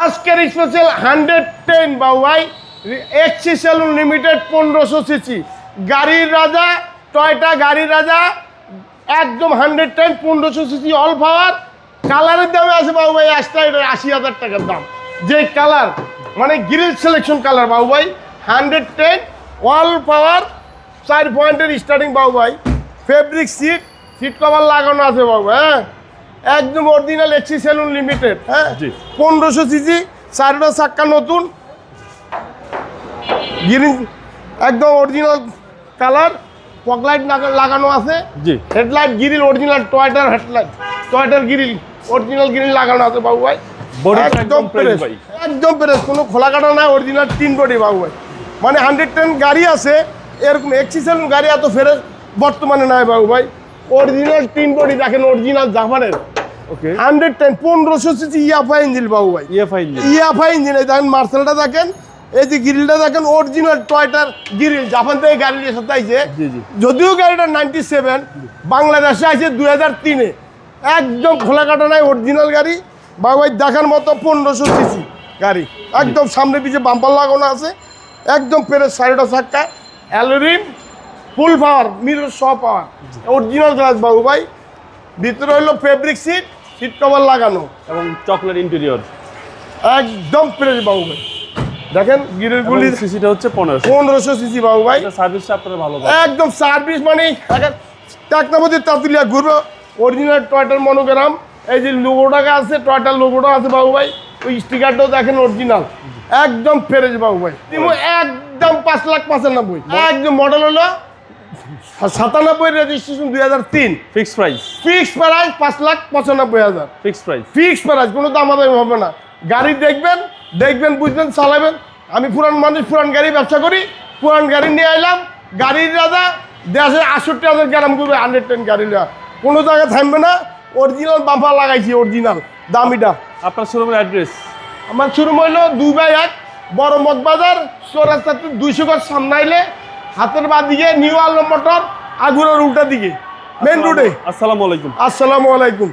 আজকের স্পেশাল 110 বাবু ভাই এক্সি salon limited 1500 CC গাড়ির রাজা টয়টা গাড়ির রাজা একদম 110 1500 সিসি অল পাওয়ার কালারের দামে আছে বাবু ভাই 80,000 টাকার দাম যে কালার মানে গ্রিল সিলেকশন কালার বাবু ভাই 110 অল পাওয়ার 4 পয়েন্টের স্টার্টিং বাবু ভাই ফেব্রিক সিট কভার লাগানো আছে বাবু হ্যাঁ একদম অরিজিনাল এক্সি সেলুন লিমিটেড হ্যাঁ 1500 সিসি চারটা চাক্কা নতুন গ্রিন একদম অরিজিনাল কালার ফগলাইট লাগানো আছে জি হেডলাইট গ্রিল অরিজিনাল টয়টার হেডলাইট টয়টার গ্রিল অরিজিনাল গ্রিল লাগানো আছে বাবু ভাই একদম ফ্রেশ একদম ফ্রেশ কোনো খোলা কাটা না অরিজিনাল 3 বডি বাবু ভাই মানে 110 গাড়ি আছে এরকম এক্সি সেলুন গাড়ি এত ফ্রেশ বর্তমানে নাই বাবু ভাই অরিজিনাল 3 বডি দেখেন অরিজিনাল জাপানের ওকে 110 1500 সিসি ইএফআই ইঞ্জিন বাবু ভাই ইএফআই ইঞ্জিন এই দেখেন মার্সেলটা দেখেন এই যে গ্রিলটা দেখেন অরিজিনাল টয়টার গ্রিল জাপান থেকে গাড়ি নিয়ে সাথে আইছে যদিও গাড়িটা 97 বাংলাদেশে আছে 2003 এ একদম খোলা কাটা নাই অরিজিনাল গাড়ি বাবু ভাই দেখার মতো 1500 সিসি গাড়ি একদম সামনে পিছে বাম্পার লাগানো আছে একদম পেরের সাইডটা চাক্কা অ্যালুমিনিয়াম ফুল পাওয়ার মিরর সহ পাওয়ার অরিজিনাল গ্লাস বাবু ভাই ভিতরে হলো ফেব্রিক সিট কভার লাগানো এবং চকলেট ইন্টেরিয়র একদম ফ্রেশ বাবু ভাই দেখেন গ্রিলগুলি সিসিটা হচ্ছে 1500 সিসি বাবু ভাই সার্ভিসটা আপনারা ভালো একদম সার্ভিস মানে টাকনাপতি তাতুলিয়া ঘুরবে অরিজিনাল টয়টার মনোগ্রাম এই যে লোগোটা আছে টয়টার লোগোটা আছে বাবু ভাই ওই স্টিকারটাও দেখেন অরিজিনাল একদম ফ্রেশ বাবু ভাই একদম 5,95,000 একদম মডেল হলো 97 registration 2003 fix price 5,95,000 fix price কোনো দামাদামি হবে না গাড়ি দেখবেন বুঝবেন চালাবেন আমি পুরান মানুষ পুরান গাড়ি ব্যবসা করি পুরান গাড়ি নিয়ে এলাম গাড়ির রাজা দেশে 68,000 গ্রাম করবে 110 গাড়ি নেওয়া কোনো জায়গায় থামবে না অরিজিনাল বাম্পার লাগাইছি অরিজিনাল দামিটা আপনার শোরুমের অ্যাড্রেস আমার শোরুম হইল 2/1 বড় মগবাজার চৌরাস্তা 200 গজ সামনে আইলে হাতের বাঁ দিকে নিউ আলম মোটর আগুনের উল্টা দিকে মেন রোডে আসসালামু আলাইকুম